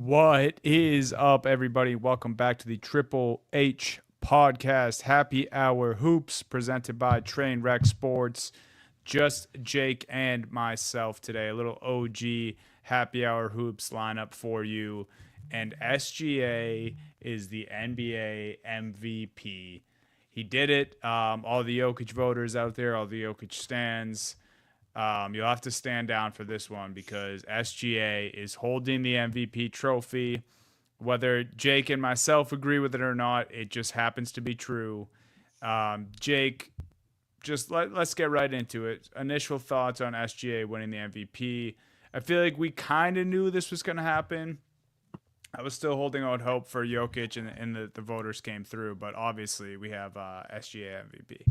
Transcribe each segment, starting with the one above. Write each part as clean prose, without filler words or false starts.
What is up, everybody? Welcome back to the Triple H podcast. Happy Hour Hoops presented by Trainwreck Sports. Just Jake and myself today. A little OG Happy Hour Hoops lineup for you. And SGA is the NBA MVP. He did it. All the Jokic voters out there, all the Jokic stands. You'll have to stand down for this one because SGA is holding the MVP trophy. Whether Jake and myself agree with it or not, it just happens to be true. Jake, just let's get right into it. Initial thoughts on SGA winning the MVP. I feel like we kind of knew this was going to happen. I was still holding out hope for Jokic, and the voters came through, but obviously we have SGA MVP.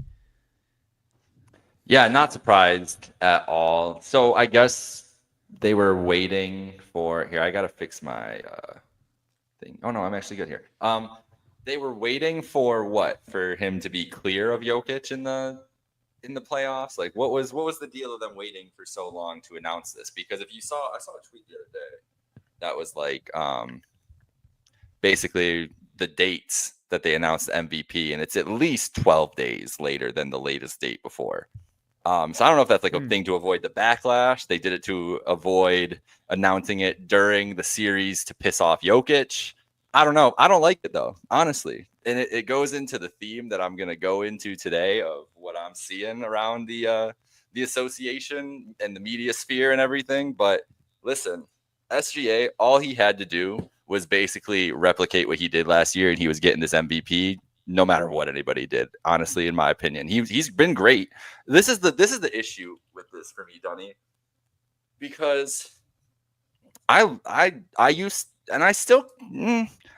Yeah, not surprised at all. So I guess they were waiting for here. I gotta fix my thing. Oh no, I'm actually good here. They were waiting for what? For him to be clear of Jokic in the playoffs? Like what was the deal of them waiting for so long to announce this? Because if you saw I saw a tweet the other day that was like basically the dates that they announced the MVP, and it's at least 12 days later than the latest date before. So I don't know if that's like a thing to avoid the backlash. They did it to avoid announcing it during the series to piss off Jokic. I don't know. I don't like it though, honestly. And it goes into the theme that I'm gonna go into today of what I'm seeing around the association and the media sphere and everything. But listen, SGA, all he had to do was basically replicate what he did last year, and he was getting this MVP no matter what anybody did. Honestly, in my opinion, he's been great. This is the issue with this for me, Dunny, because I used and I still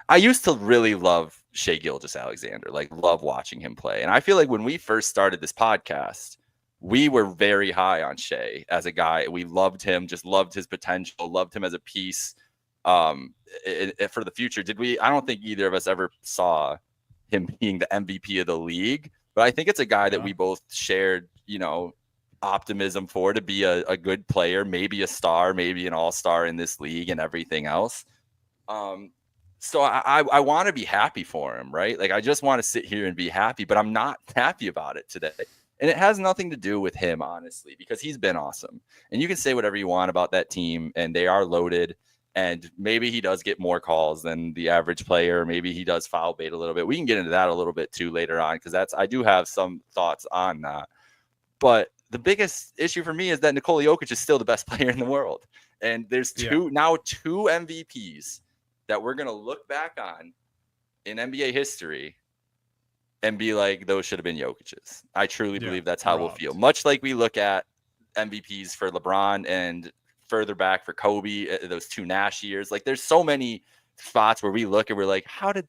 I used to really love Shea Gilgeous-Alexander, like love watching him play. And I feel like when we first started this podcast, we were very high on Shea as a guy. We loved him, just loved his potential, loved him as a piece for the future. Did we? I don't think either of us ever saw him being the MVP of the league, but I think it's a guy that we both shared, optimism for to be a good player, maybe a star, maybe an all-star in this league and everything else. So I want to be happy for him, right? Like I just want to sit here and be happy, but I'm not happy about it today. And it has nothing to do with him, honestly, because he's been awesome. And you can say whatever you want about that team, and they are loaded. And maybe he does get more calls than the average player. Maybe he does foul bait a little bit. We can get into that a little bit too later on, because I do have some thoughts on that. But the biggest issue for me is that Nikola Jokic is still the best player in the world. And there's two MVPs that we're going to look back on in NBA history and be like, those should have been Jokic's. I truly believe that's how we'll feel. Much like we look at MVPs for LeBron and further back for Kobe, those two Nash years. Like there's so many spots where we look and we're like, how did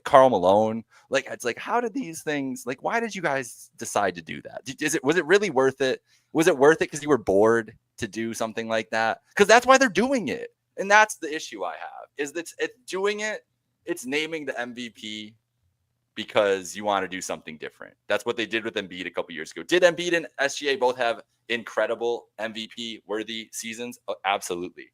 Karl Malone, like, it's like, how did these things, like, why did you guys decide to do that? Was it really worth it? Was it worth it because you were bored to do something like that? Because that's why they're doing it. And that's the issue I have, is that it's doing it. It's naming the MVP because you want to do something different. That's what they did with Embiid a couple years ago. Did Embiid and SGA both have incredible MVP worthy seasons? Oh, absolutely.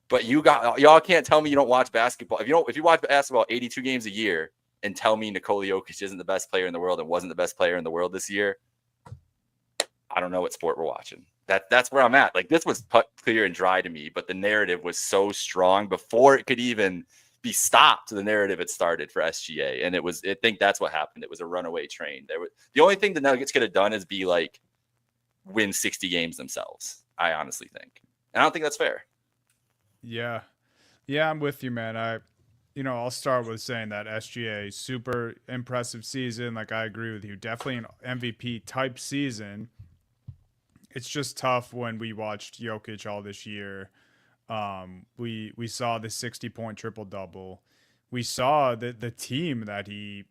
But y'all can't tell me you don't watch basketball. If you watch basketball 82 games a year and tell me Nikola Jokic isn't the best player in the world and wasn't the best player in the world this year, I don't know what sport we're watching. That's where I'm at. Like this was clear and dry to me, but the narrative was so strong before it could even be stopped. The narrative had started for SGA, and I think that's what happened. It was a runaway train. The only thing the Nuggets could have done is be like win 60 games themselves. I honestly think, and I don't think that's fair. Yeah. Yeah, I'm with you, man. I'll start with saying that SGA super impressive season. Like I agree with you. Definitely an MVP type season. It's just tough when we watched Jokic all this year. We saw the 60-point triple double. We saw the team that he,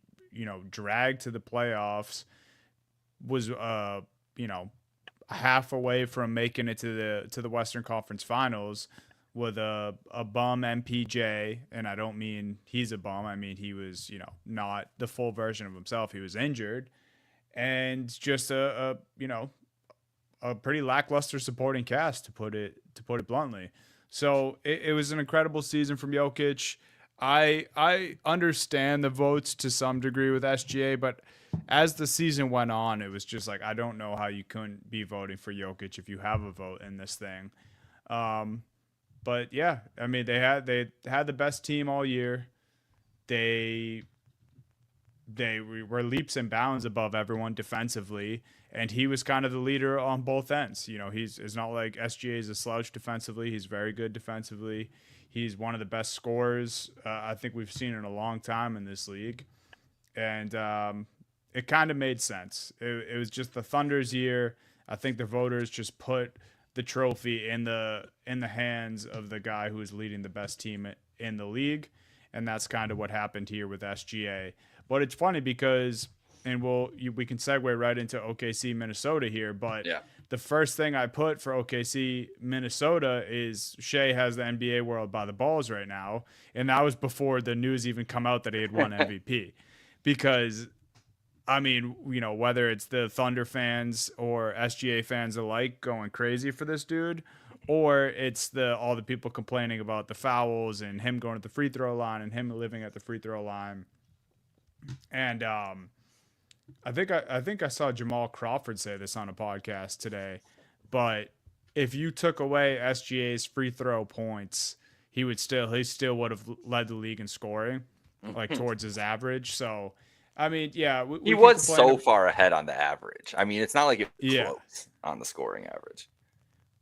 dragged to the playoffs was half away from making it to the Western Conference Finals with a bum MPJ, and I don't mean he's a bum. I mean he was, not the full version of himself. He was injured, and just a pretty lackluster supporting cast, to put it bluntly. So it was an incredible season from Jokic. I understand the votes to some degree with SGA, but as the season went on, it was just like I don't know how you couldn't be voting for Jokic if you have a vote in this thing. Um, but yeah, I mean they had the best team all year. They they were leaps and bounds above everyone defensively, and he was kind of the leader on both ends. You know, it's not like SGA is a slouch defensively. He's very good defensively. He's one of the best scorers I think we've seen in a long time in this league, and it kind of made sense. It was just the Thunder's year. I think the voters just put the trophy in the hands of the guy who is leading the best team in the league, and that's kind of what happened here with SGA. But it's funny because, and we can segue right into OKC Minnesota here. But Yeah. the first thing I put for OKC Minnesota is Shea has the NBA world by the balls right now, and that was before the news even come out that he had won MVP. Because I mean, you know, whether it's the Thunder fans or SGA fans alike going crazy for this dude, or it's all the people complaining about the fouls and him going to the free throw line and him living at the free throw line. And I think I saw Jamal Crawford say this on a podcast today, but if you took away SGA's free throw points, he still would have led the league in scoring, like towards his average. So, I mean, yeah, He we can was complain. so far ahead on the average. I mean, it's not like it was Yeah. close on the scoring average.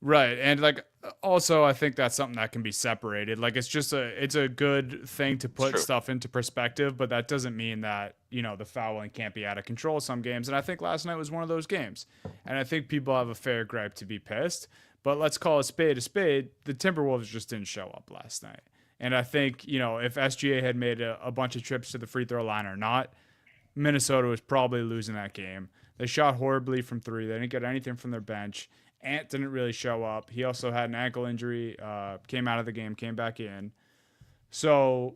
Right. And like also I think that's something that can be separated. Like it's a good thing to put True. stuff into perspective, but that doesn't mean that, you know, the fouling can't be out of control some games. And I think last night was one of those games. And I think people have a fair gripe to be pissed, but let's call a spade a spade. The Timberwolves just didn't show up last night. And I think, you know, if SGA had made a bunch of trips to the free throw line or not, Minnesota was probably losing that game. They shot horribly from three. They didn't get anything from their bench. Ant didn't really show up. He also had an ankle injury, came out of the game, came back in. So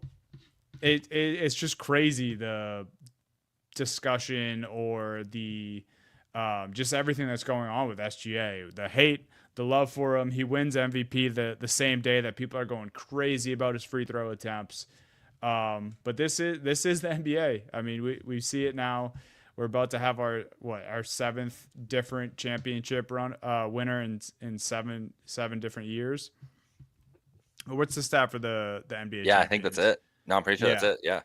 it's just crazy the discussion or the just everything that's going on with SGA. The hate, the love for him. He wins MVP the same day that people are going crazy about his free throw attempts. But this is the NBA. I mean, we see it now. We're about to have our seventh different championship winner in seven different years. What's the stat for the NBA? Yeah, I think that's it. No, I'm pretty sure that's it. Yeah.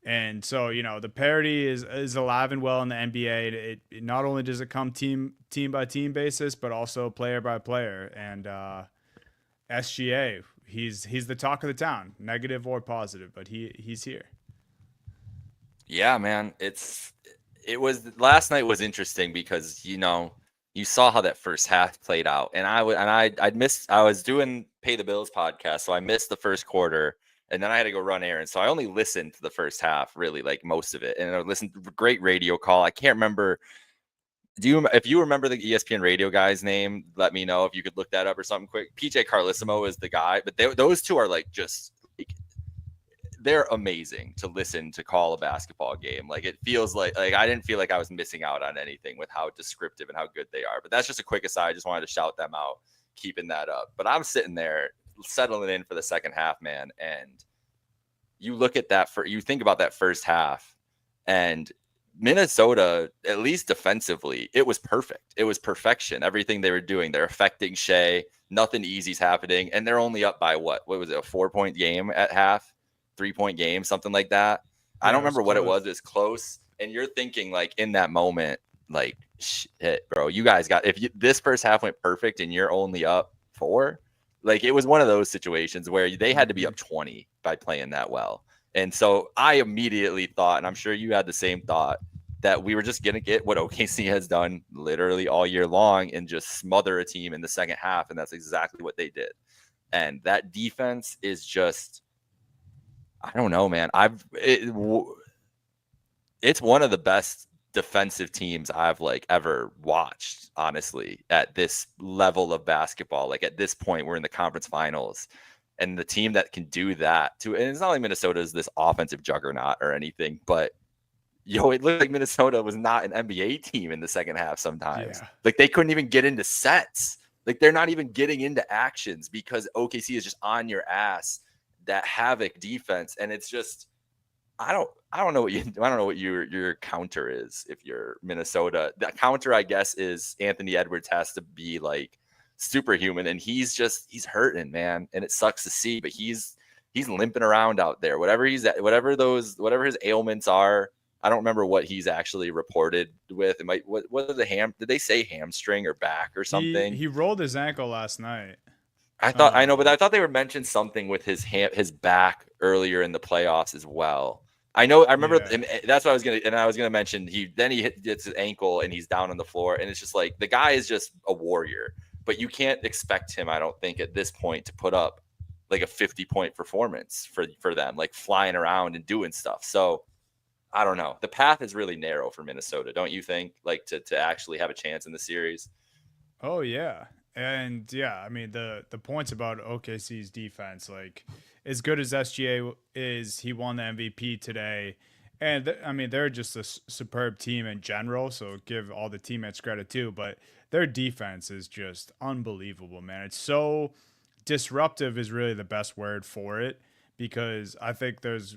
And so, you know, the parity is alive and well in the NBA. It not only does it come team by team basis, but also player by player. And SGA, he's the talk of the town, negative or positive, but he's here. Yeah, man. Last night was interesting because, you know, you saw how that first half played out. And I was doing Pay the Bills podcast, so I missed the first quarter, and then I had to go run errands. So I only listened to the first half, really, like most of it. And I listened to a great radio call. I can't remember. If you remember the ESPN radio guy's name, let me know if you could look that up or something quick. PJ Carlissimo is the guy, but those two are like just like, they're amazing to listen to call a basketball game. Like it feels like I didn't feel like I was missing out on anything with how descriptive and how good they are. But that's just a quick aside. I just wanted to shout them out, keeping that up. But I'm sitting there settling in for the second half, man. And you look at you think about that first half, and Minnesota, at least defensively, it was perfect. It was perfection. Everything they were doing, they're affecting Shea. Nothing easy's happening. And they're only up by what was it, a 4-point game at half? 3-point game, something like that. Yeah, I don't remember what it was. It's close. And you're thinking like in that moment, like, shit, bro, you guys this first half went perfect and you're only up 4. Like it was one of those situations where they had to be up 20 by playing that well. And so I immediately thought, and I'm sure you had the same thought, that we were just going to get what OKC has done literally all year long and just smother a team in the second half. And that's exactly what they did. And that defense is just, I don't know, man. It's one of the best defensive teams I've like ever watched, honestly, at this level of basketball. Like at this point, we're in the conference finals, and the team that can do that too. And it's not like Minnesota is this offensive juggernaut or anything, but it looked like Minnesota was not an NBA team in the second half sometimes. Yeah. Like they couldn't even get into sets. Like they're not even getting into actions because OKC is just on your ass. That havoc defense, and it's just I don't know what your counter is if you're Minnesota. The counter, I guess, is Anthony Edwards has to be like superhuman, and he's hurting, man, and it sucks to see, but he's limping around out there. Whatever whatever his ailments are. I don't remember what he's actually reported with. It might what are the did they say hamstring or back or something? He rolled his ankle last night. I know, but I thought they were mentioned something with his back earlier in the playoffs as well. I remember him. That's what I was gonna mention. He hits his ankle and he's down on the floor, and it's just like the guy is just a warrior, but you can't expect him, I don't think, at this point to put up like a 50-point performance for them, like flying around and doing stuff. So I don't know. The path is really narrow for Minnesota, don't you think? Like to actually have a chance in the series. Oh yeah. And yeah, I mean the points about OKC's defense, like as good as SGA is, he won the MVP today, and I mean they're just a superb team in general. So give all the teammates credit too, but their defense is just unbelievable, man. It's so disruptive is really the best word for it because I think there's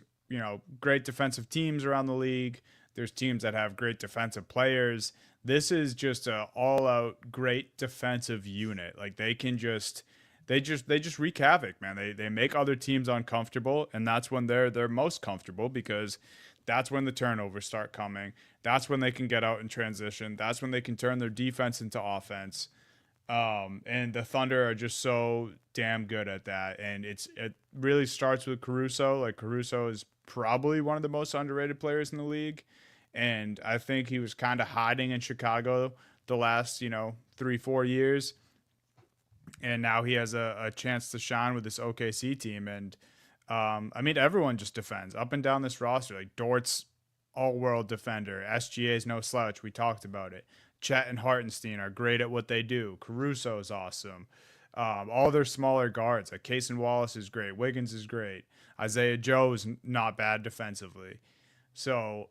great defensive teams around the league. There's teams that have great defensive players. This is just a all-out great defensive unit. Like they just wreak havoc, man. They make other teams uncomfortable, and that's when they're most comfortable because that's when the turnovers start coming. That's when they can get out in transition. That's when they can turn their defense into offense. And the Thunder are just so damn good at that. And it really starts with Caruso. Like Caruso is probably one of the most underrated players in the league. And I think he was kind of hiding in Chicago the last, 3-4 years. And now he has a chance to shine with this OKC team. And I mean, everyone just defends up and down this roster. Like Dort's all-world defender. SGA's no slouch. We talked about it. Chet and Hartenstein are great at what they do. Caruso is awesome. All their smaller guards, like Cason Wallace is great. Wiggins is great. Isaiah Joe is not bad defensively. So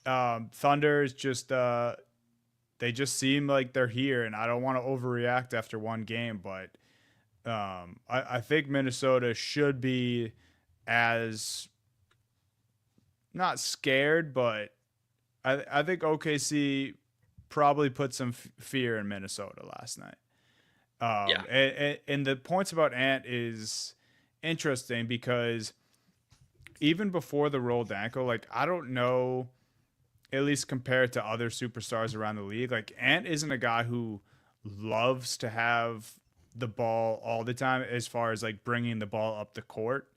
Thunder is just they just seem like they're here, and I don't want to overreact after one game, but I think Minnesota should be as not scared, but I think OKC probably put some fear in Minnesota last night. And the points about Ant is interesting because even before the rolled ankle, like I don't know, at least compared to other superstars around the league, like Ant isn't a guy who loves to have the ball all the time as far as like bringing the ball up the court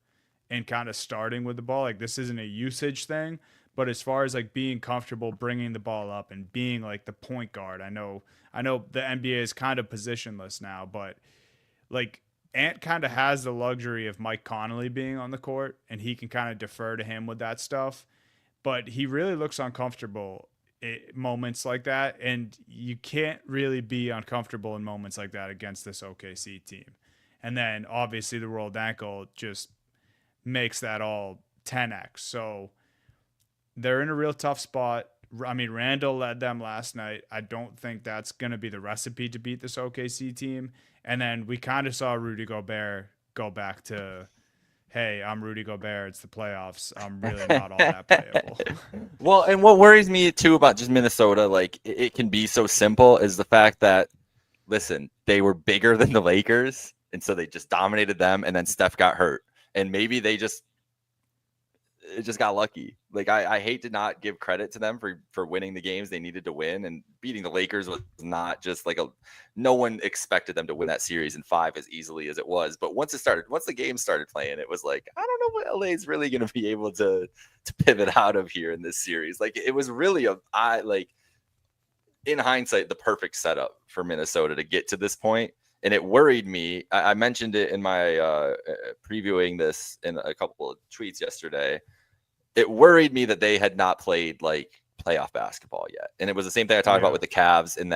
and kind of starting with the ball. Like this isn't a usage thing, but as far as like being comfortable bringing the ball up and being like the point guard, I know the NBA is kind of positionless now, but like Ant kind of has the luxury of Mike Conley being on the court and he can kind of defer to him with that stuff. But he really looks uncomfortable at moments like that, and you can't really be uncomfortable in moments like that against this OKC team. And then obviously the rolled ankle just makes that all 10x. So they're in a real tough spot. I mean, Randall led them last night. I don't think that's going to be the recipe to beat this OKC team. And then we kind of saw Rudy Gobert go back to, hey, I'm Rudy Gobert. It's the playoffs. I'm really not all that playable. Well, and what worries me too about just Minnesota, like it can be so simple, is the fact that, listen, they were bigger than the Lakers, and so they just dominated them, and then Steph got hurt, and maybe it just got lucky. Like I hate to not give credit to them for winning the games they needed to win, and beating the Lakers was not just like no one expected them to win that series in 5 as easily as it was. But once the game started playing, it was like, I don't know what LA is really going to be able to pivot out of here in this series. Like it was really in hindsight, the perfect setup for Minnesota to get to this point. And it worried me. I mentioned it in my previewing this in a couple of tweets yesterday. It worried me that they had not played like playoff basketball yet. And it was the same thing I talked about with the Cavs in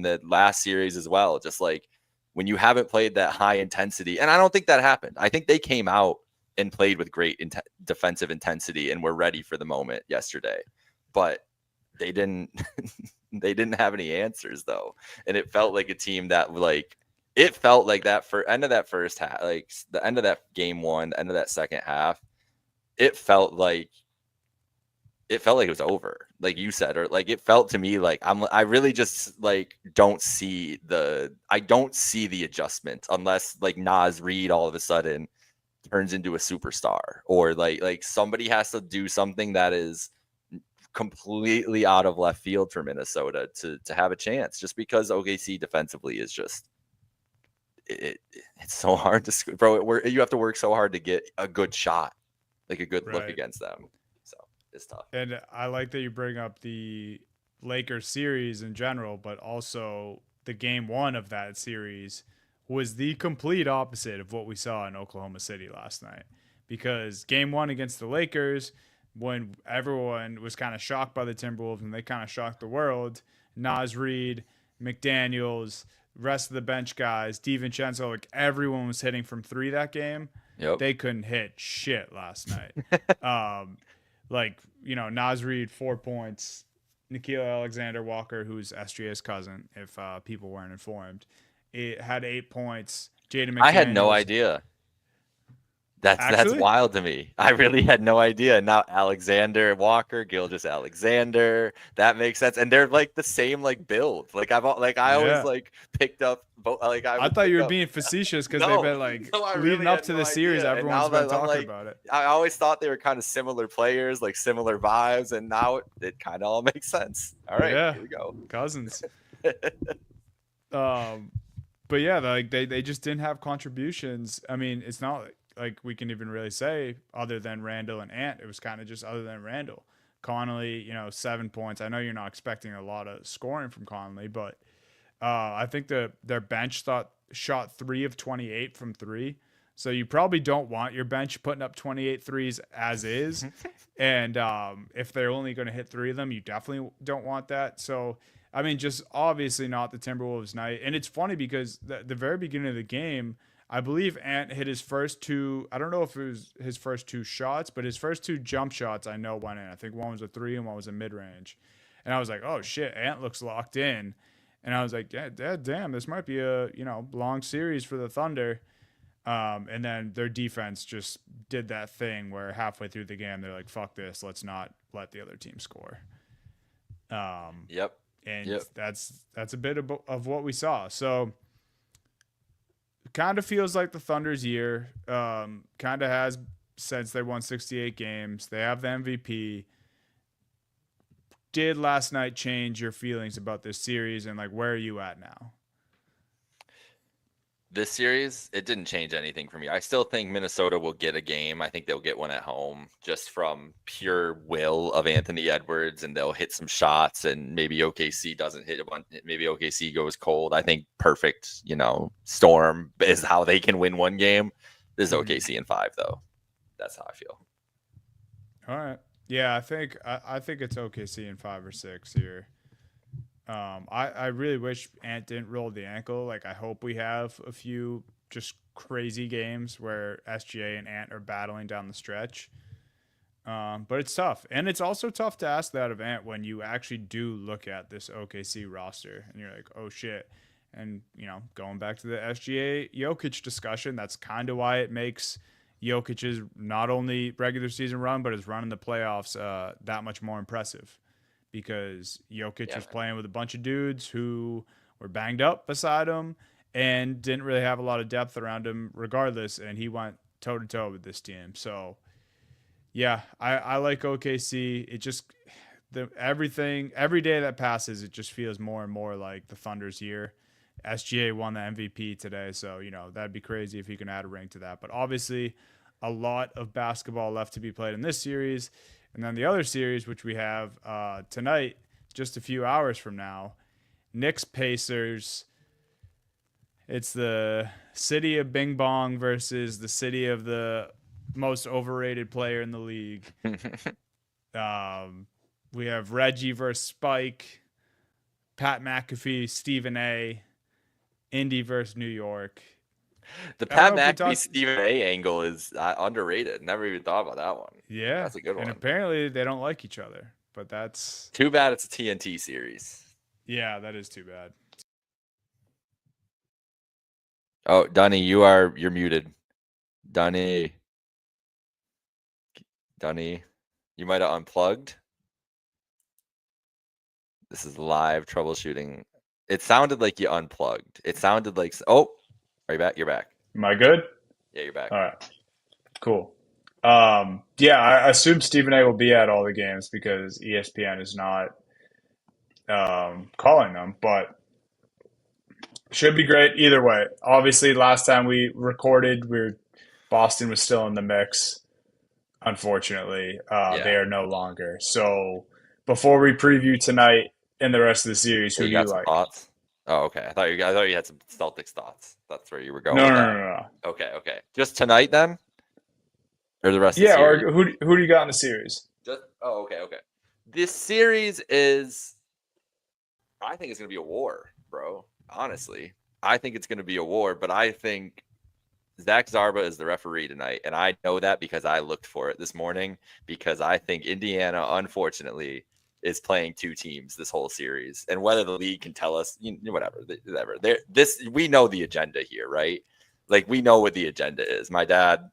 the last series as well. Just like when you haven't played that high intensity, and I don't think that happened. I think they came out and played with great defensive intensity and were ready for the moment yesterday. But they didn't they didn't have any answers though. And it felt like a team that like it felt like that for end of that first half, like the end of that game one, the end of that second half, it felt like it was over, like you said, or like it felt to me like I really just like I don't see the adjustment unless like Nas Reed all of a sudden turns into a superstar, or like somebody has to do something that is completely out of left field for Minnesota to have a chance, just because OKC defensively is just it's so hard to bro. You have to work so hard to get a good shot, like a good look Right. against them. So it's tough. And I like that you bring up the Lakers series in general, but also the game one of that series was the complete opposite of what we saw in Oklahoma City last night. Because game one against the Lakers, when everyone was kind of shocked by the Timberwolves and they kind of shocked the world, Nas Reed, McDaniels, rest of the bench guys, DiVincenzo, like everyone was hitting from three that game. Yep. They couldn't hit shit last night. Um, like, Nas Reed, 4 points. Nikhil Alexander Walker, who's SGA's cousin, if people weren't informed, it had 8 points. Jaden I had no McDaniels, idea. That's actually, wild to me. I really had no idea. Now Alexander Walker, Gilgis Alexander, that makes sense. And they're like the same like build. Like I always yeah. like picked up like I I would thought you pick were up. being facetious because they've No, been like no, I leading really up had to no the series. idea. And now Everyone's been that I'm talking like, about it. I always thought they were kind of similar players, like similar vibes, and now it kind of all makes sense. All right, Yeah, here we go. cousins. Um, but yeah, like they just didn't have contributions. I mean, it's not like we can even really say other than Randall and Ant. It was kind of just other than Randall. Connolly, 7 points. I know you're not expecting a lot of scoring from Connolly, but I think their bench shot 3 of 28 from three. So you probably don't want your bench putting up 28 threes as is. And if they're only going to hit three of them, you definitely don't want that. So, I mean, just obviously not the Timberwolves night. And it's funny because the very beginning of the game, I believe Ant hit his first two. I don't know if it was his first two shots, but his first two jump shots I know went in. I think one was a three and one was a mid range. And I was like, oh shit, Ant looks locked in. And I was like, yeah, damn, this might be a long series for the Thunder. And then their defense just did that thing where halfway through the game they're like, "Fuck this, let's not let the other team score." Yep. And Yep. that's a bit of what we saw. So, kind of feels like the Thunder's year. Kind of has since they won 68 games. They have the MVP. Did last night change your feelings about this series, and like where are you at now? This series, it didn't change anything for me. I still think Minnesota will get a game. I think they'll get one at home just from pure will of Anthony Edwards, and they'll hit some shots, and maybe OKC doesn't hit a bunch. Maybe OKC goes cold. I think perfect, storm is how they can win one game. This is OKC in 5, though. That's how I feel. All right. Yeah, I think it's OKC in 5 or 6 here. I really wish Ant didn't roll the ankle. Like I hope we have a few just crazy games where SGA and Ant are battling down the stretch. But it's tough, and it's also tough to ask that of Ant when you actually do look at this OKC roster and you're like, oh shit. And going back to the SGA Jokic discussion, that's kind of why it makes Jokic's not only regular season run but his run in the playoffs that much more impressive because Jokic Yeah, was man. playing with a bunch of dudes who were banged up beside him and didn't really have a lot of depth around him regardless, and he went toe to toe with this team. So yeah, I like OKC. It just every day that passes, it just feels more and more like the Thunder's year. SGA won the MVP today, so that'd be crazy if he can add a ring to that. But obviously, a lot of basketball left to be played in this series, and then the other series, which we have tonight, just a few hours from now, Knicks Pacers. It's the city of Bing Bong versus the city of the most overrated player in the league. Um, we have Reggie versus Spike, Pat McAfee, Stephen A, Indy versus New York. The I don't Pat know if we McAfee talked. Stephen A angle is underrated. Never even thought about that one. Yeah, That's a good and one. apparently they don't like each other, but that's Too bad it's a TNT series. yeah, that is too bad. Oh, Dunny, you're muted. Dunny, Dunny, you might have unplugged. This is live troubleshooting. It sounded like you unplugged. It sounded like are you back? You're back. Am I good? Yeah, you're back. All right, cool. Yeah, I assume Stephen A will be at all the games because ESPN is not calling them, but should be great either way. Obviously, last time we recorded, Boston was still in the mix. Unfortunately, they Yeah. are no longer. So before we preview tonight and the rest of the series, Hey, who you do you got some like? thoughts? Oh, okay. I thought you had some Celtics thoughts. That's where you were going No, with no, that. no, no, no. Okay. Just tonight then, or the rest of the Yeah, or series? who do you got in the series? Okay. This series is, I think it's gonna be a war, bro. Honestly, I think it's gonna be a war. But I think Zach Zarba is the referee tonight, and I know that because I looked for it this morning. Because I think Indiana, unfortunately, is playing two teams this whole series, and whether the league can tell us, whatever. We know the agenda here, right? Like we know what the agenda is. My dad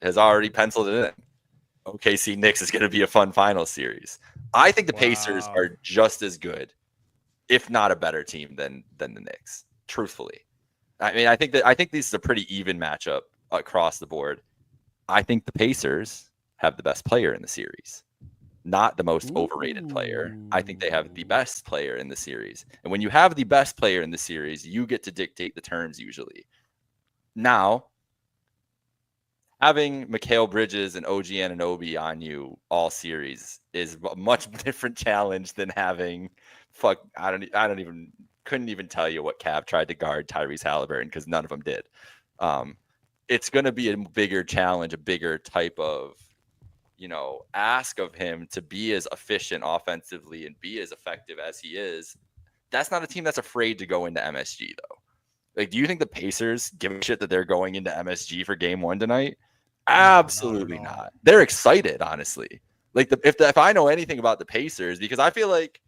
has already penciled it in. OKC Knicks is going to be a fun final series. I think the Pacers Wow. are just as good, if not a better team than the Knicks. Truthfully, I mean, I think this is a pretty even matchup across the board. I think the Pacers have the best player in the series, not the most overrated player. I think they have the Ooh. best player in the series. And when you have the best player in the series, you get to dictate the terms usually. Now, having Mikal Bridges and OG Anunoby on you all series is a much different challenge than having I don't even couldn't even tell you what Cavs tried to guard Tyrese Halliburton because none of them did. It's going to be a bigger challenge, a bigger type of ask of him to be as efficient offensively and be as effective as he is. That's not a team that's afraid to go into MSG though. Like, do you think the Pacers give a shit that they're going into MSG for game one tonight? No, not at Absolutely all. not. They're excited, honestly. Like if I know anything about the Pacers, because I feel like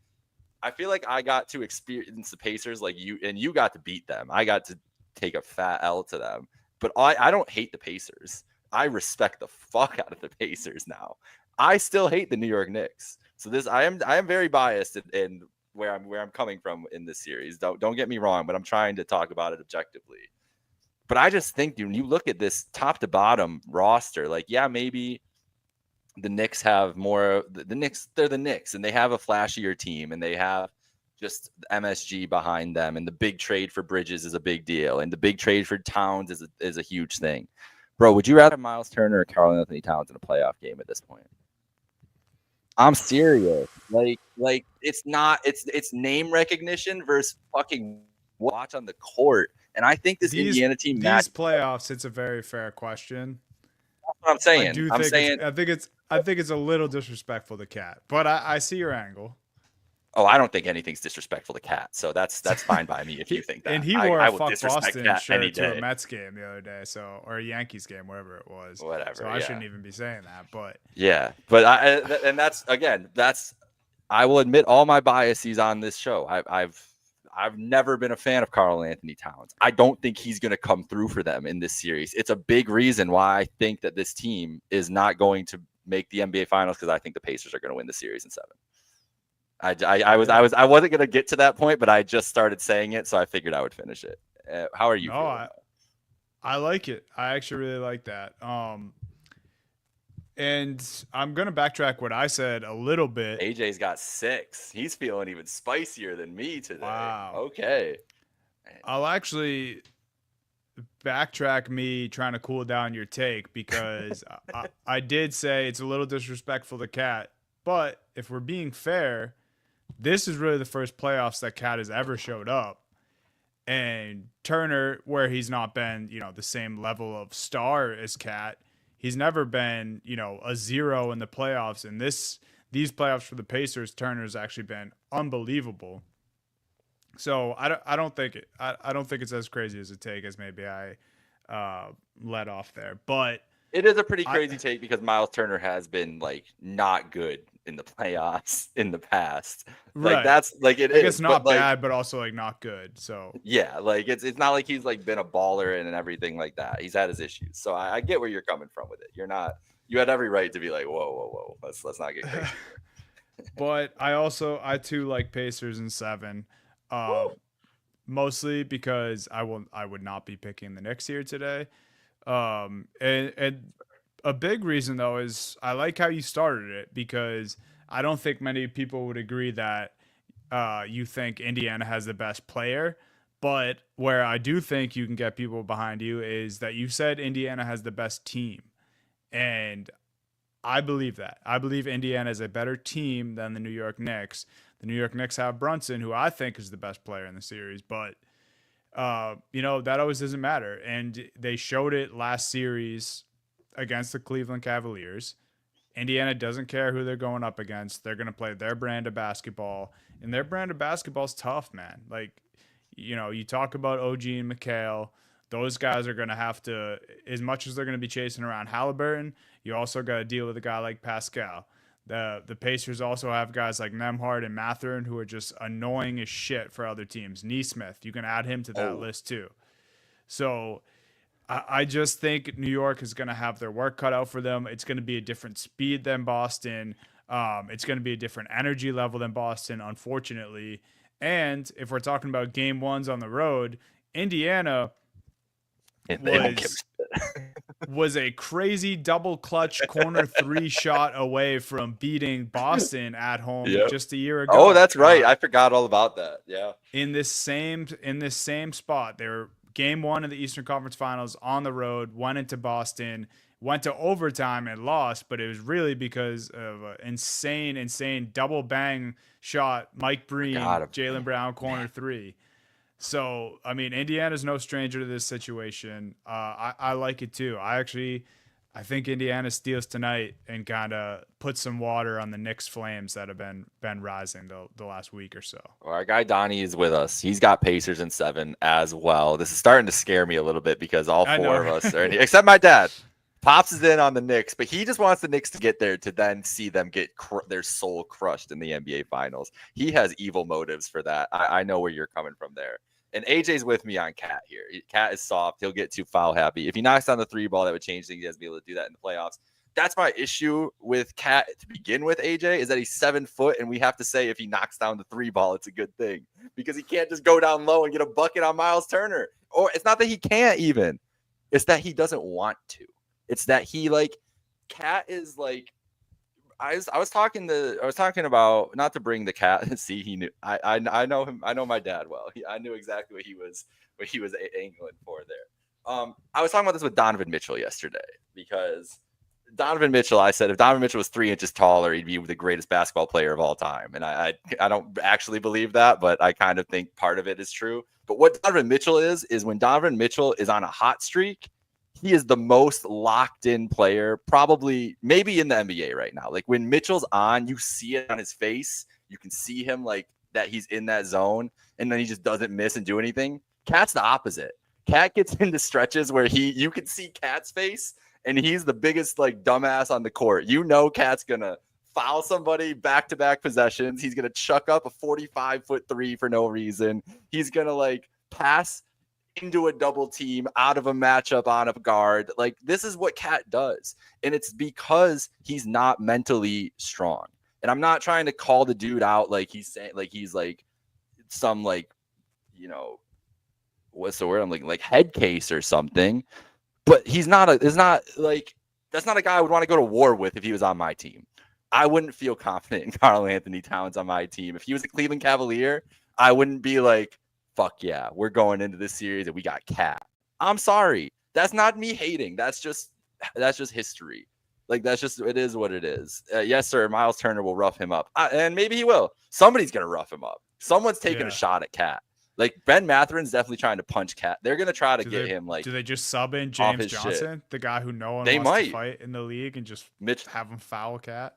I got to experience the Pacers like you, and you got to beat them. I got to take a fat L to them. But I don't hate the Pacers. I respect the fuck out of the Pacers now. I still hate the New York Knicks. So I am very biased in where I'm coming from in this series. Don't get me wrong, but I'm trying to talk about it objectively. But I just think when you look at this top to bottom roster, like, yeah, maybe the Knicks have more. The Knicks, they're the Knicks, and they have a flashier team, and they have just MSG behind them. And the big trade for Bridges is a big deal, and the big trade for Towns is a huge thing. Bro, would you rather have Miles Turner or Karl Anthony Towns in a playoff game at this point? I'm serious. Like it's not it's name recognition versus fucking watch on the court. And I think this These Indiana team these matches. playoffs, it's a very fair question. That's what I'm I saying. do I'm think saying, I think it's a little disrespectful to Cat, but I see your angle. oh, I don't think anything's disrespectful to Cat. So that's fine by me if you think And that. he wore a I will fuck disrespect Boston Cat any shirt to a day. Mets game the other day, so or a Yankees game, wherever it was. So Whatever. I Yeah. shouldn't even be saying that, but Yeah. But and that's I will admit all my biases on this show. I've never been a fan of Karl Anthony Towns. I don't think he's going to come through for them in this series. It's a big reason why I think that this team is not going to make the NBA Finals because I think the Pacers are going to win the series in seven. I wasn't going to get to that point, but I just started saying it, so I figured I would finish it. How are you no, feeling? I like it. I actually really like that. And I'm gonna backtrack what I said a little bit. AJ's got 6. He's feeling even spicier than me today. Wow. Okay. I'll actually backtrack me trying to cool down your take because I did say it's a little disrespectful to Cat, but if we're being fair, this is really the first playoffs that Cat has ever showed up. And Turner, where he's not been, the same level of star as Cat, he's never been, a zero in the playoffs. And these playoffs for the Pacers, Turner's actually been unbelievable. So I don't think I don't think it's as crazy as a take as maybe I let off there. But It is a pretty I crazy take because Miles Turner has been like not good in the playoffs in the past. Like Right. that's like it I guess is, but not like bad, but also like not good. So yeah, like it's not like he's like been a baller and everything like that. He's had his issues, so I get where you're coming from with it. You're not. You had every right to be like, whoa. Let's not get crazy here. but I too like Pacers in 7. Woo! Mostly because I would not be picking the Knicks here today. And a big reason though is I like how you started it because I don't think many people would agree that you think Indiana has the best player. But where I do think you can get people behind you is that you said Indiana has the best team. And I believe that. I believe Indiana is a better team than the New York Knicks. The New York Knicks have Brunson, who I think is the best player in the series, but that always doesn't matter. And they showed it last series against the Cleveland Cavaliers. Indiana doesn't care who they're going up against. They're going to play their brand of basketball, and their brand of basketball is tough, man. Like, you talk about OG and McHale. Those guys are going to have to, as much as they're going to be chasing around Halliburton, you also got to deal with a guy like Pascal. The Pacers also have guys like Nemhard and Mathurin who are just annoying as shit for other teams. Neesmith, you can add him to that Oh, list too. So I just think New York is going to have their work cut out for them. It's going to be a different speed than Boston. It's going to be a different energy level than Boston, unfortunately. And if we're talking about game ones on the road, Indiana and they don't give. was was a crazy double clutch corner 3 shot away from beating Boston at home Yep. just a year Oh, ago. that's right. I forgot all about that. Yeah. In this same spot. They were game 1 of the Eastern Conference Finals on the road, went into Boston, went to overtime and lost, but it was really because of an insane double bang shot. Mike Breen, God, of Jalen Brown, corner man. 3. So, I mean, Indiana's no stranger to this situation. I like it too. I think Indiana steals tonight and kind of puts some water on the Knicks flames that have been rising the last week or so. Well, our guy Donnie is with us. He's got Pacers in 7 as well. This is starting to scare me a little bit because all I 4 know. of us are in here, except my dad. Pops is in on the Knicks, but he just wants the Knicks to get there to then see them get their soul crushed in the NBA Finals. He has evil motives for that. I know where you're coming from there. And AJ's with me on Cat here. Cat is soft. He'll get too foul happy. If he knocks down the 3 ball, that would change things. He has to be able to do that in the playoffs. That's my issue with Cat to begin with, AJ, is that he's 7 foot, and we have to say if he knocks down the 3 ball, it's a good thing. Because he can't just go down low and get a bucket on Miles Turner. Or it's not that he can't even. It's that he doesn't want to. It's that he Cat is like I was talking about, not to bring the Cat. See, he knew I know him. I know my dad well. I knew exactly what he was angling for there. I was talking about this with Donovan Mitchell yesterday because Donovan Mitchell. I said if Donovan Mitchell was 3 inches taller, he'd be the greatest basketball player of all time. And I don't actually believe that, but I kind of think part of it is true. But what Donovan Mitchell is when Donovan Mitchell is on a hot streak, he is the most locked in player, probably maybe in the NBA right now. Like when Mitchell's on, you see it on his face. You can see him like that he's in that zone, and then he just doesn't miss and do anything. Cat's the opposite. Cat gets into stretches where you can see Cat's face, and he's the biggest like dumbass on the court. You know, Cat's gonna foul somebody back-to-back possessions. He's gonna chuck up a 45-foot 3 for no reason. He's gonna pass into a double team out of a matchup on a guard. Like this is what Cat does. And it's because he's not mentally strong. And I'm not trying to call the dude out like he's saying he's some what's the word? I'm like head case or something. But that's not a guy I would want to go to war with if he was on my team. I wouldn't feel confident in Karl Anthony Towns on my team. If he was a Cleveland Cavalier, I wouldn't be like, fuck yeah, we're going into this series and we got Cat. I'm sorry. That's not me hating. That's just history. It is what it is. Yes, sir. Miles Turner will rough him up. And maybe he will. Somebody's going to rough him up. Someone's taking a shot at Cat. Like Ben Matherin's definitely trying to punch Cat. They're going to try to get him Do they just sub in off James his Johnson, shit. the guy who no one They wants might. to fight in the league, and just have him foul Cat?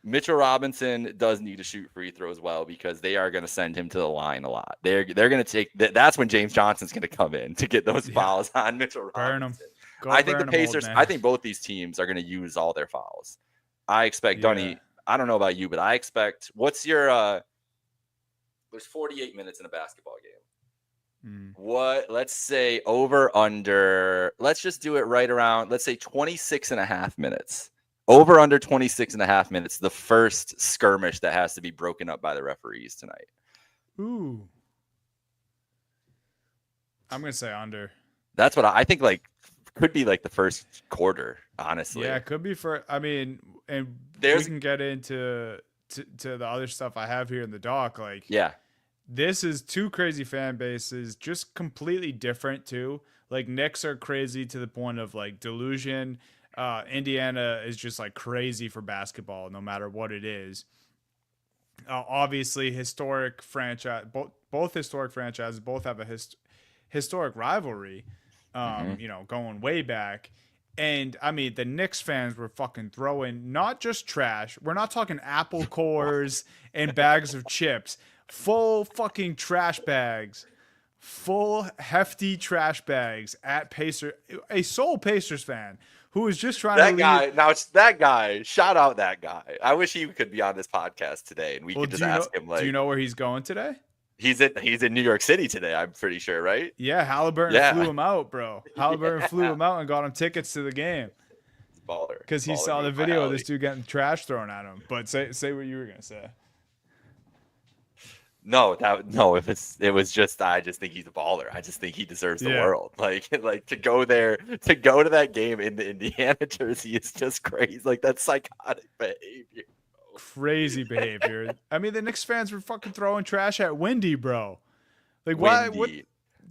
Mitchell Robinson does need to shoot free throws well because they are going to send him to the line a lot. They're going to take that's when James Johnson's going to come in to get those fouls on Mitchell Robinson. I think the Pacers, I think both these teams are going to use all their fouls. I expect Dunny. I don't know about you, but I expect. What's your? There's 48 minutes in a basketball game. What, let's say over under, let's just do it right around, let's say 26 and a half minutes. Over under 26 and a half minutes, the first skirmish that has to be broken up by the referees tonight. Ooh. I'm going to say under. That's what I think, like, could be like the first quarter, honestly. Yeah, it could be for, I mean, and we can get into to the other stuff I have here in the doc. Like, yeah. This is two crazy fan bases, just completely different too. Like Knicks are crazy to the point of like delusion. Indiana is just like crazy for basketball, no matter what it is. Obviously, historic franchise. Both historic franchises both have a historic rivalry. You know, going way back. And I mean, the Knicks fans were fucking throwing not just trash. We're not talking apple cores and bags of chips. Full fucking trash bags, full hefty trash bags at Pacer, a sole Pacers fan who was just trying to leave. Guy, now it's that guy. Shout out that guy. I wish he could be on this podcast today and we could just ask him. Like, do you know where he's going today? He's in New York City today. I'm pretty sure, right? Yeah, Halliburton flew him out, bro. Halliburton flew him out and got him tickets to the game. Baller. Because he saw the video of this dude getting trash thrown at him. But say what you were gonna say. No, it was just I just think he's a baller. I just think he deserves the world. Like to go there, to go to that game in the Indiana jersey is just crazy. Like that's psychotic behavior. Crazy behavior. I mean, the Knicks fans were fucking throwing trash at Windy, bro. Like why? What?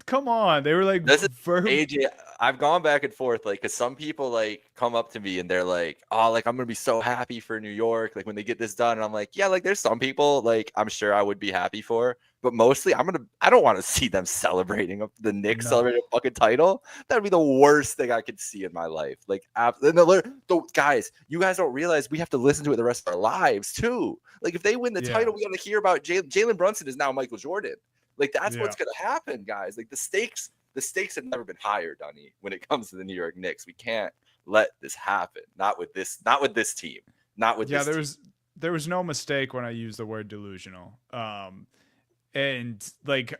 Come on, they were like, this is AJ. I've gone back and forth, like, because some people like come up to me and they're like, "Oh, like I'm gonna be so happy for New York, like when they get this done." And I'm like, "Yeah, like there's some people like I'm sure I would be happy for, but mostly I don't want to see them celebrating the Knicks celebrating a fucking title. That would be the worst thing I could see in my life. Like, guys, you guys don't realize we have to listen to it the rest of our lives too. Like, if they win the title, we got to hear about Jalen Brunson is now Michael Jordan." Like that's what's gonna happen, guys. Like the stakes have never been higher, Dunny, when it comes to the New York Knicks. We can't let this happen. Not with this team. Not with this there was no mistake when I used the word delusional. And like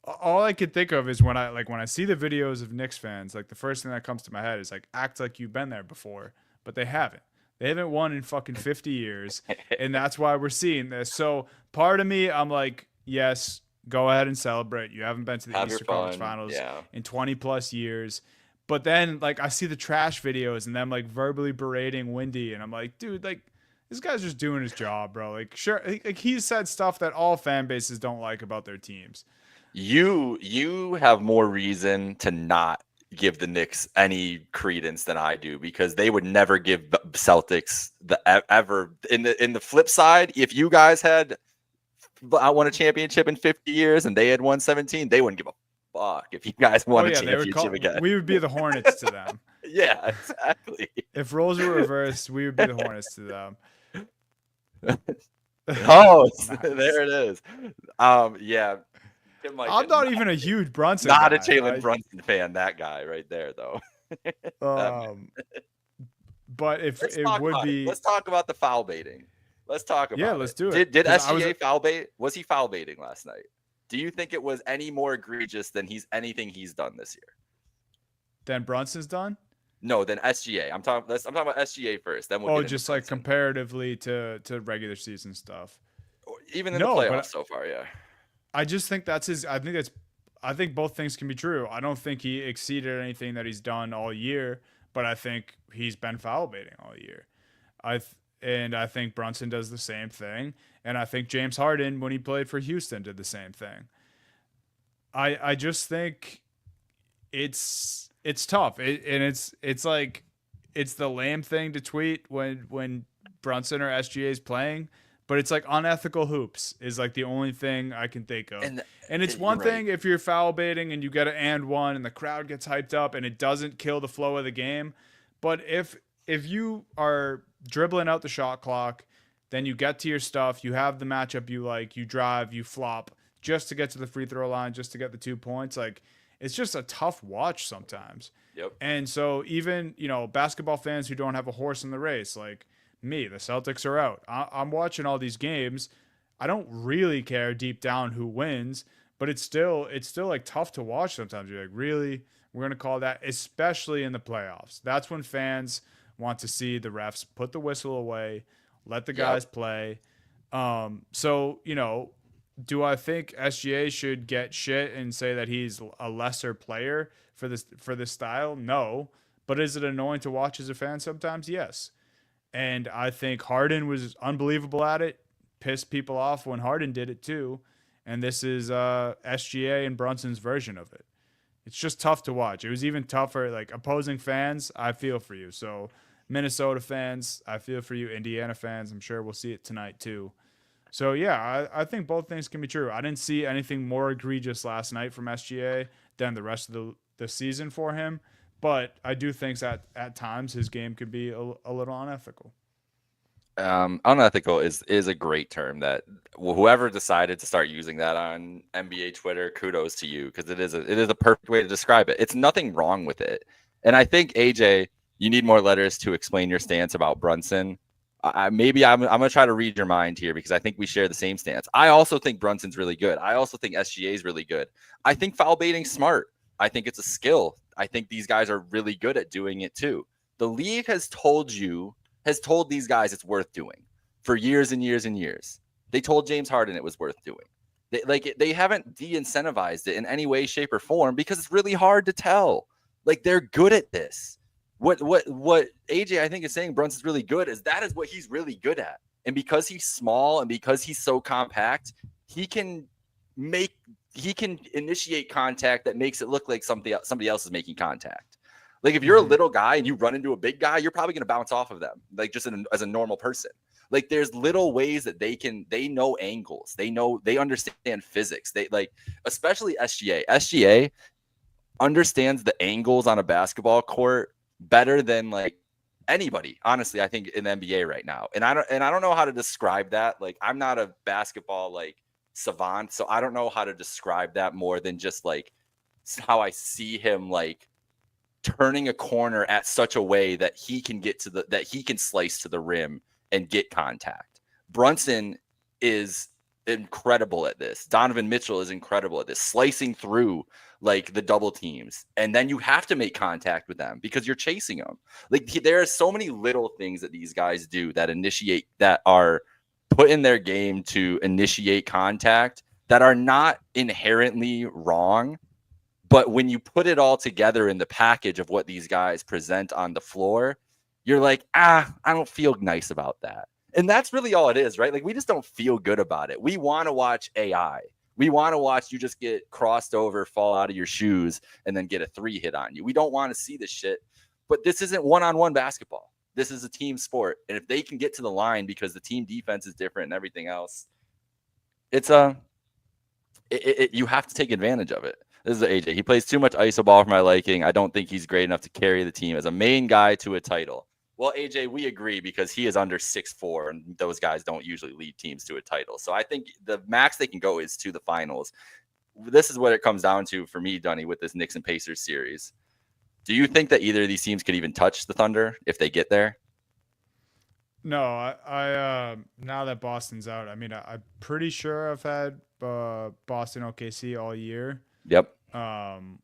all I could think of is when I see the videos of Knicks fans, like the first thing that comes to my head is like act like you've been there before, but they haven't. They haven't won in fucking 50 years, and that's why we're seeing this. So part of me, I'm like, yes, go ahead and celebrate. You haven't been to the Eastern Conference Finals in 20 plus years. But then like I see the trash videos and them like verbally berating Windy, and I'm like, dude, like this guy's just doing his job, bro. Like sure, like he said stuff that all fan bases don't like about their teams. You have more reason to not give the Knicks any credence than I do, because they would never give Celtics ever in the flip side. If you guys had won a championship in 50 years and they had won 17, they wouldn't give a fuck if you guys won a championship again. We would be the Hornets to them. Yeah, exactly. If roles were reversed, we would be the Hornets to them. Oh, there it is. Yeah. I'm not even a huge Brunson not guy, a Jalen Brunson fan, that guy right there, though. But if it would be... Let's talk about the foul baiting. Let's talk about let's do it. Did SGA foul bait? Was he foul baiting last night? Do you think it was any more egregious than anything he's done this year? Than Brunson's done? No, than SGA. I'm talking about SGA first. Then we'll just like comparatively to regular season stuff. Even in the playoffs so far, yeah. I just think that's his. I think both things can be true. I don't think he exceeded anything that he's done all year, but I think he's been foul baiting all year. And I think Brunson does the same thing. And I think James Harden, when he played for Houston, did the same thing. I just think it's tough. It's like it's the lame thing to tweet when Brunson or SGA is playing, but it's like unethical hoops is like the only thing I can think of. And it's one thing if you're foul baiting and you get an and one and the crowd gets hyped up and it doesn't kill the flow of the game. But if you are dribbling out the shot clock, then you get to your stuff, you have the matchup you like, you drive, you flop just to get to the free throw line, just to get the 2 points. Like it's just a tough watch sometimes. Yep. And so even, basketball fans who don't have a horse in the race, like me. The Celtics are out. I'm watching all these games. I don't really care deep down who wins, but it's still like tough to watch sometimes. You're like, really? We're gonna call that, especially in the playoffs. That's when fans want to see the refs put the whistle away, let the Yep. guys play. So do I think SGA should get shit and say that he's a lesser player for this style? No. But is it annoying to watch as a fan sometimes? Yes. And I think Harden was unbelievable at it, pissed people off when Harden did it too. And this is SGA and Brunson's version of it. It's just tough to watch. It was even tougher. Like opposing fans, I feel for you. So Minnesota fans, I feel for you. Indiana fans, I'm sure we'll see it tonight too. So yeah, I think both things can be true. I didn't see anything more egregious last night from SGA than the rest of the season for him. But I do think that at times his game could be a little unethical. Unethical is a great term that whoever decided to start using that on NBA Twitter, kudos to you because it is a perfect way to describe it. It's nothing wrong with it, and I think AJ, you need more letters to explain your stance about Brunson. Maybe I'm gonna try to read your mind here because I think we share the same stance. I also think Brunson's really good. I also think SGA is really good. I think foul baiting's smart. I think it's a skill. I think these guys are really good at doing it too. The league has told these guys it's worth doing for years and years and years. They told James Harden it was worth doing. They haven't de-incentivized it in any way, shape, or form because it's really hard to tell. Like they're good at this. What AJ I think is saying Brunson's really good is what he's really good at. And because he's small and because he's so compact, he can make he can initiate contact that makes it look like somebody else is making contact. Like if you're a little guy and you run into a big guy, you're probably going to bounce off of them, like just as a normal person. Like there's little ways that they know angles, they understand physics. They like, especially SGA. SGA understands the angles on a basketball court better than like anybody, honestly, I think in the NBA right now. And I don't know how to describe that. Like I'm not a basketball like savant, so I don't know how to describe that more than just like how I see him like turning a corner at such a way that he can slice to the rim and get contact. Brunson is incredible at this. Donovan Mitchell is incredible at this, slicing through like the double teams. And then you have to make contact with them because you're chasing them. Like there are so many little things that these guys do that are put in their game to initiate contact that are not inherently wrong. But when you put it all together in the package of what these guys present on the floor, you're like, I don't feel nice about that. And that's really all it is, right? Like, we just don't feel good about it. We want to watch AI. We want to watch you just get crossed over, fall out of your shoes, and then get a 3 hit on you. We don't want to see this shit. But this isn't one-on-one basketball. This is a team sport. And if they can get to the line because the team defense is different and everything else, you have to take advantage of it. This is AJ. He plays too much iso ball for my liking. I don't think he's great enough to carry the team as a main guy to a title. Well, AJ, we agree because he is under 6'4", and those guys don't usually lead teams to a title. So I think the max they can go is to the finals. This is what it comes down to for me, Dunny, with this Knicks and Pacers series. Do you think that either of these teams could even touch the Thunder if they get there? No, I now that Boston's out, I mean, I'm pretty sure I've had Boston OKC all year. Yep. Um,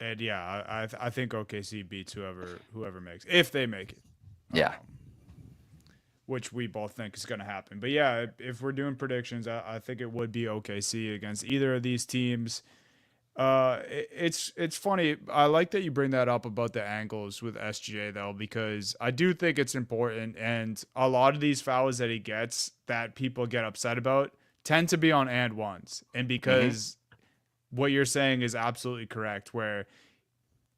and yeah, I think OKC beats whoever makes, if they make it. Yeah. Which we both think is going to happen. But yeah, if we're doing predictions, I think it would be OKC against either of these teams. It's funny. I like that you bring that up about the angles with SGA though, because I do think it's important. And a lot of these fouls that he gets that people get upset about tend to be on and ones. And because what you're saying is absolutely correct, where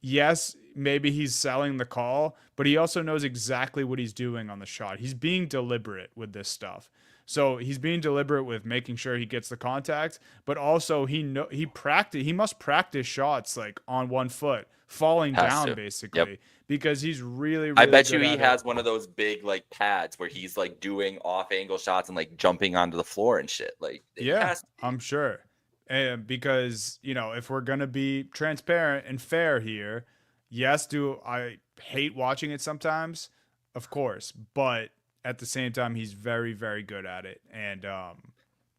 yes, maybe he's selling the call, but he also knows exactly what he's doing on the shot. He's being deliberate with this stuff. So he's being deliberate with making sure he gets the contact, but also he must practice shots like on one foot, falling Has down to. basically, Yep. because he's really I really bet you good he at has it. one of those big like pads where he's like doing off angle shots and like jumping onto the floor and shit. Like he Yeah, has to be. I'm sure. And because, if we're going to be transparent and fair here, yes, do I hate watching it sometimes? Of course. But at the same time, he's very, very good at it. And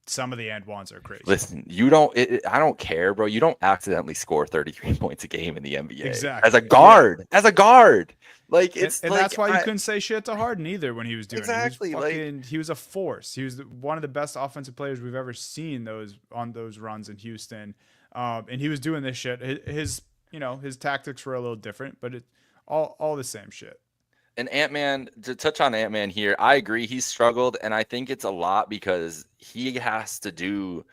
some of the end ones are crazy. Listen, I don't care, bro. You don't accidentally score 33 points a game in the NBA as a Exactly. Yeah. guard. As a guard, like And, it's and like that's why you couldn't say shit to Harden either when he was doing it. He was exactly like fucking. He was a force. He was one of the best offensive players we've ever seen on those runs in Houston. And he was doing this shit. His tactics were a little different, but it all the same shit. And Ant-Man, to touch on Ant-Man here, I agree he's struggled, and I think it's a lot because he has to do.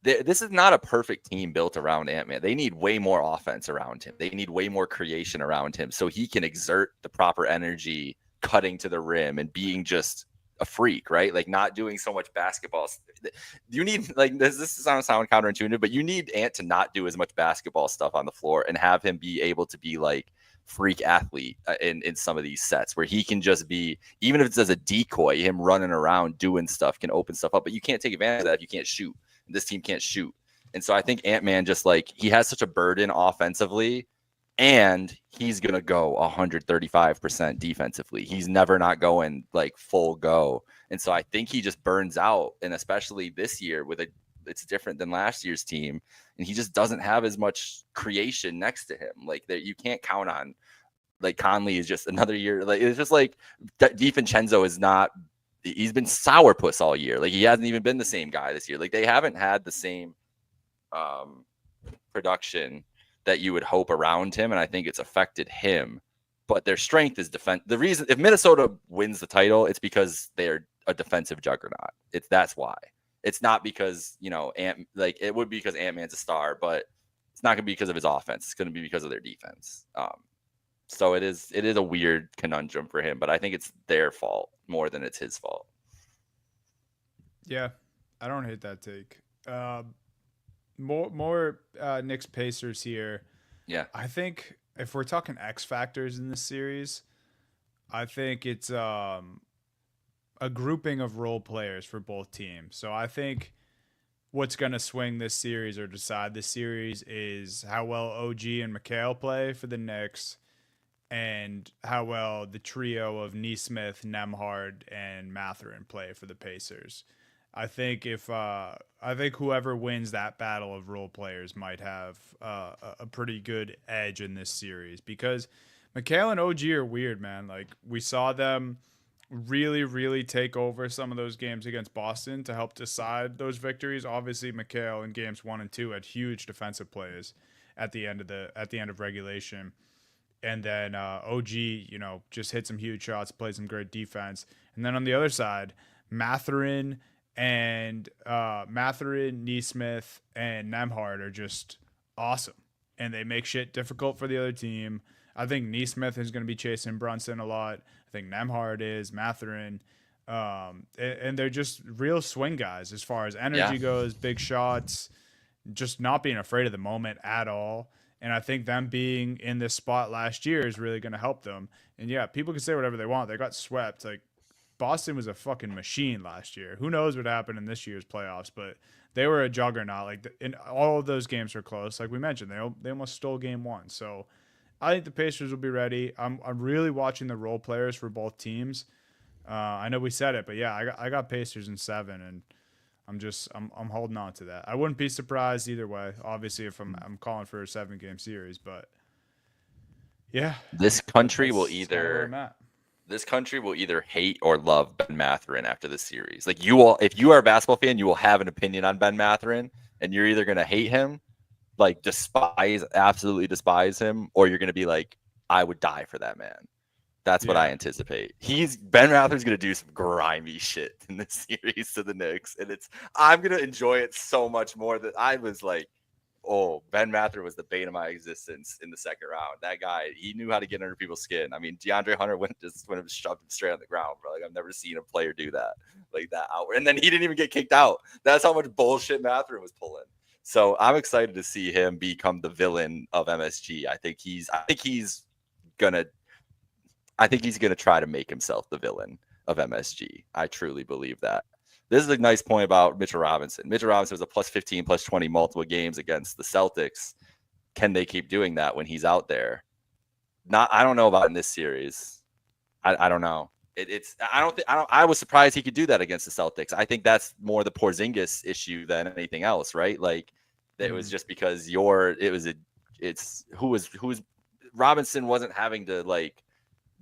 This is not a perfect team built around Ant-Man. They need way more offense around him. They need way more creation around him so he can exert the proper energy, cutting to the rim and being just a freak, right? Like not doing so much basketball. You need like this sound counterintuitive, but you need Ant to not do as much basketball stuff on the floor and have him be able to be like freak athlete in some of these sets where he can just be, even if it's as a decoy, him running around doing stuff can open stuff up, but you can't take advantage of that if you can't shoot. This team can't shoot. And so I think Ant-Man just like he has such a burden offensively and he's going to go 135% defensively. He's never not going like full go. And so I think he just burns out. And especially this year it's different than last year's team. And he just doesn't have as much creation next to him. Like that you can't count on. Like Conley is just another year. Like it's just like DiVincenzo is not. He's been sourpuss all year. Like he hasn't even been the same guy this year. Like they haven't had the same production that you would hope around him, and I think it's affected him. But their strength is defense. The reason if Minnesota wins the title, it's because they're a defensive juggernaut. That's why. It's not because it would be because Ant-Man's a star, but it's not going to be because of his offense. It's going to be because of their defense. So it is a weird conundrum for him, but I think it's their fault more than it's his fault. Yeah, I don't hate that take. More Knicks Pacers here. Yeah, I think if we're talking X factors in this series, I think it's a grouping of role players for both teams. So I think what's going to swing this series or decide this series is how well OG and McHale play for the Knicks, and how well the trio of Neesmith, Nemhard, and Mathurin play for the Pacers. I think whoever wins that battle of role players might have a pretty good edge in this series, because McHale and OG are weird, man. Like we saw them really, really take over some of those games against Boston to help decide those victories. Obviously, McHale in games 1 and 2 had huge defensive plays at the end of regulation. And then OG, just hit some huge shots, played some great defense. And then on the other side, Mathurin, Neesmith, and Nemhard are just awesome. And they make shit difficult for the other team. I think Neesmith is going to be chasing Brunson a lot. I think Nemhard is, Mathurin. And they're just real swing guys as far as energy goes, big shots, just not being afraid of the moment at all. And I think them being in this spot last year is really going to help them. And yeah, people can say whatever they want. They got swept. Like Boston was a fucking machine last year. Who knows what happened in this year's playoffs, but they were a juggernaut. Like in all of those games were close. Like we mentioned, they almost stole game 1. So I think the Pacers will be ready. I'm really watching the role players for both teams. I know we said it, but yeah, I got Pacers in 7, and I'm holding on to that. I wouldn't be surprised either way. Obviously, if I'm calling for a 7-game series, but yeah, this country will either hate or love Ben Mathurin after this series. Like you will, if you are a basketball fan, you will have an opinion on Ben Mathurin, and you're either going to hate him, like absolutely despise him, or you're going to be like, I would die for that man. That's what I anticipate. Ben Mathurin's going to do some grimy shit in this series to the Knicks, and I'm going to enjoy it so much more. That I was like, oh, Ben Mathurin was the bane of my existence in the second round. That guy, he knew how to get under people's skin. I mean, DeAndre Hunter went and shoved him straight on the ground, bro. Like I've never seen a player do that like that outward. And then he didn't even get kicked out. That's how much bullshit Mathurin was pulling. So I'm excited to see him become the villain of MSG. I think he's gonna try to make himself the villain of MSG. I truly believe that. This is a nice point about Mitchell Robinson. Mitchell Robinson was a plus 15, plus 20 multiple games against the Celtics. Can they keep doing that when he's out there? I don't know about in this series. I don't know. I was surprised he could do that against the Celtics. I think that's more the Porzingis issue than anything else, right? Like it was just because Robinson wasn't having to like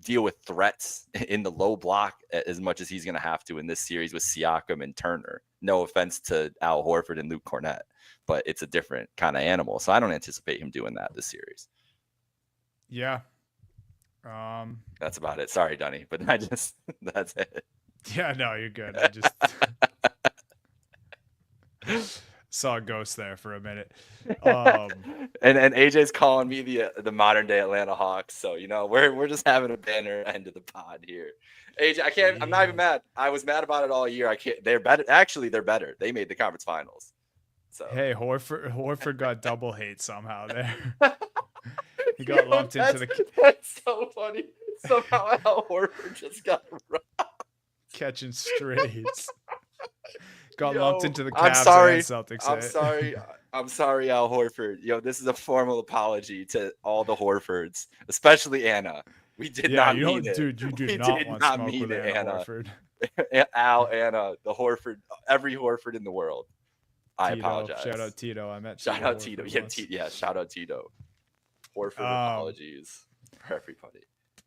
deal with threats in the low block as much as he's going to have to in this series with Siakam and Turner. No offense to Al Horford and Luke Cornett, but it's a different kind of animal. So I don't anticipate him doing that this series. Yeah. That's about it. Sorry, Dunny, but that's it. Yeah, no, you're good. I just saw a ghost there for a minute. And AJ's calling me the modern day Atlanta Hawks. So we're just having a banner end of the pod here. AJ, I can't. I'm not even mad. I was mad about it all year. I can't. They're better. Actually, they're better. They made the conference finals. So hey, Horford got double hate somehow there. He got lumped into the. That's so funny. Somehow Al Horford just got robbed. Catching strays. Got lumped into the Cavs and Celtics. I'm sorry, Al Horford. This is a formal apology to all the Horfords, especially Anna. We did not mean it. Dude, you do not want to smoke with Anna Horford. Al, Anna, the Horford, every Horford in the world. I apologize. Shout out Tito. I met. Shout out Tito. Yeah, shout out Tito. Horford apologies for everybody.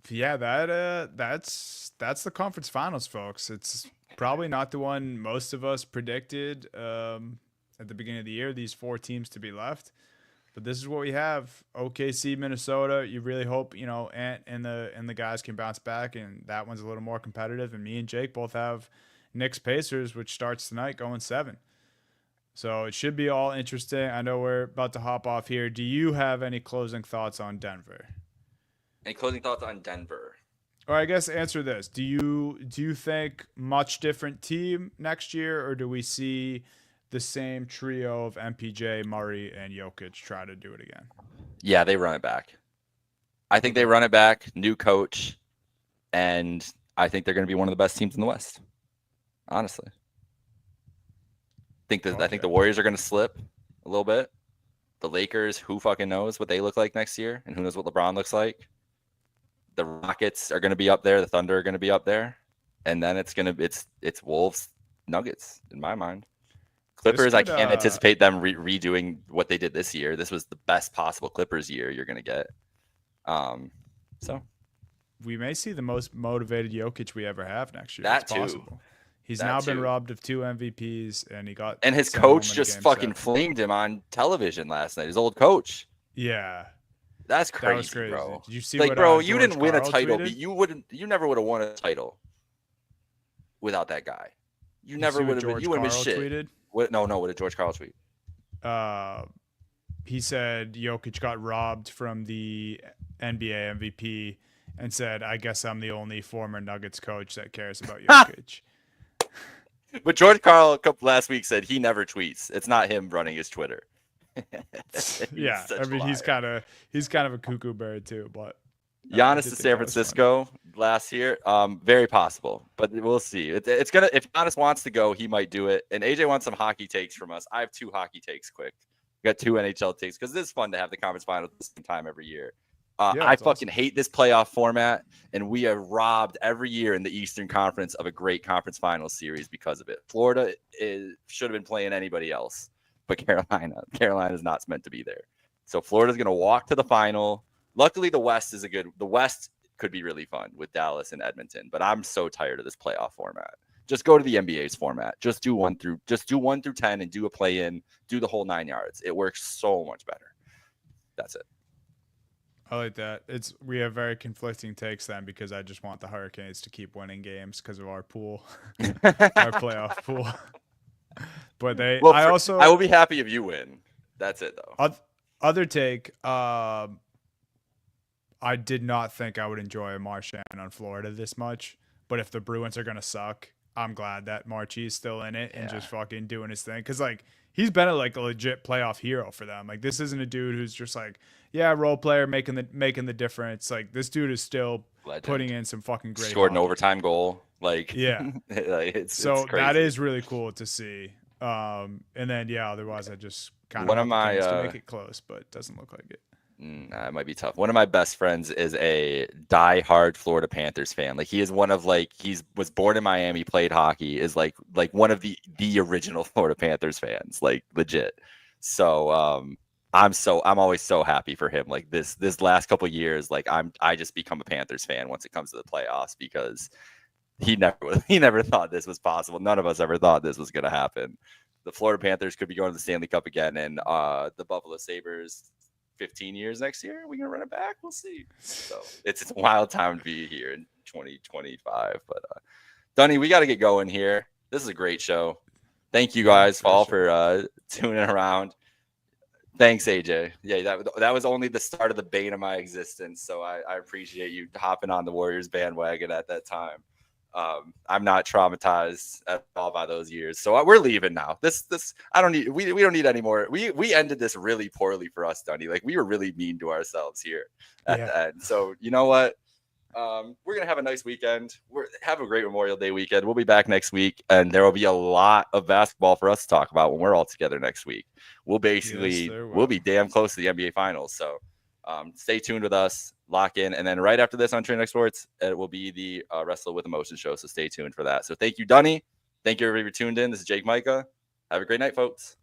Yeah, that's the conference finals, folks. It's probably not the one most of us predicted at the beginning of the year, these 4 teams to be left. But this is what we have. OKC, Minnesota. You really hope, Ant and the guys can bounce back, and that one's a little more competitive. And me and Jake both have Knicks Pacers, which starts tonight, going 7. So it should be all interesting. I know we're about to hop off here. Do you have any closing thoughts on Denver? Any closing thoughts on Denver? Or I guess answer this. Do you think much different team next year, or do we see the same trio of MPJ, Murray, and Jokic try to do it again? Yeah, they run it back. I think they run it back, new coach, and I think they're going to be one of the best teams in the West. Honestly. I think the Warriors are going to slip a little bit. The Lakers, who fucking knows what they look like next year, and who knows what LeBron looks like. The Rockets are going to be up there. The Thunder are going to be up there, and then it's Wolves, Nuggets in my mind. Clippers, I can't anticipate them redoing what they did this year. This was the best possible Clippers year you're going to get. So we may see the most motivated Jokic we ever have next year. That's possible. He's now been robbed of 2 MVPs, and his coach just fucking flamed him on television last night. His old coach. Yeah. That's crazy, that was crazy. Bro. Did you see you didn't win a title, but you never would have won a title without that guy. You never would have been. You would have been shit. Tweeted? What did George Karl tweet? He said Jokic got robbed from the NBA MVP and said, "I guess I'm the only former Nuggets coach that cares about Jokic." But George Karl last week said he never tweets. It's not him running his Twitter. Yeah, I mean he's kind of a cuckoo bird too. But Giannis to San Francisco last year, very possible, but we'll see. It's gonna, if Giannis wants to go, he might do it. And AJ wants some hockey takes from us. I have 2 hockey takes. Quick, got 2 NHL takes because this is fun to have the conference finals at the same time every year. I fucking hate this playoff format, and we are robbed every year in the Eastern Conference of a great conference finals series because of it. Florida should have been playing anybody else, but Carolina is not meant to be there. So Florida's going to walk to the final. Luckily, the West could be really fun with Dallas and Edmonton, but I'm so tired of this playoff format. Just go to the NBA's format. Just do 1 through 10 and do a play-in. Do the whole 9 yards. It works so much better. That's it. I like that. We have very conflicting takes then because I just want the Hurricanes to keep winning games because of our pool, our playoff pool. But I will be happy if you win. That's it though. Other take. I did not think I would enjoy Marchand on Florida this much, but if the Bruins are gonna suck, I'm glad that Marchie's still in it and just fucking doing his thing. Because he's been a legit playoff hero for them. This isn't a dude who's just role player making the difference. This dude is still putting in some fucking great. Scored an overtime goal. It's crazy. That is really cool to see. And then otherwise I just kind of to make it close, but it doesn't look like it. It might be tough. One of my best friends is a die-hard Florida Panthers fan. Like he is one of was born in Miami, played hockey, is like one of the original Florida Panthers fans, like legit. So I'm always so happy for him. Like this last couple of years, like I just become a Panthers fan once it comes to the playoffs because he never thought this was possible. None of us ever thought this was going to happen. The Florida Panthers could be going to the Stanley Cup again, and the Buffalo Sabres 15 years next year. Are we gonna run it back? We'll see. So it's a wild time to be here in 2025. But Dunny, we got to get going here. This is a great show. Thank you guys all for tuning around. Thanks, AJ. Yeah, that was only the start of the bane of my existence. So I appreciate you hopping on the Warriors bandwagon at that time. I'm not traumatized at all by those years, so we're leaving now. We don't need any more. We ended this really poorly for us, Dunny. Like we were really mean to ourselves here at the end. So you know what? We're gonna have a nice weekend. Have a great Memorial Day weekend. We'll be back next week, and there will be a lot of basketball for us to talk about when we're all together next week. We'll be damn close to the NBA Finals. So stay tuned with us. Lock in, and then right after this on Train X Sports, it will be the Wrestle with Emotion show. So stay tuned for that. So thank you, Dunny. Thank you, everybody, for tuned in. This is Jake Micah. Have a great night, folks.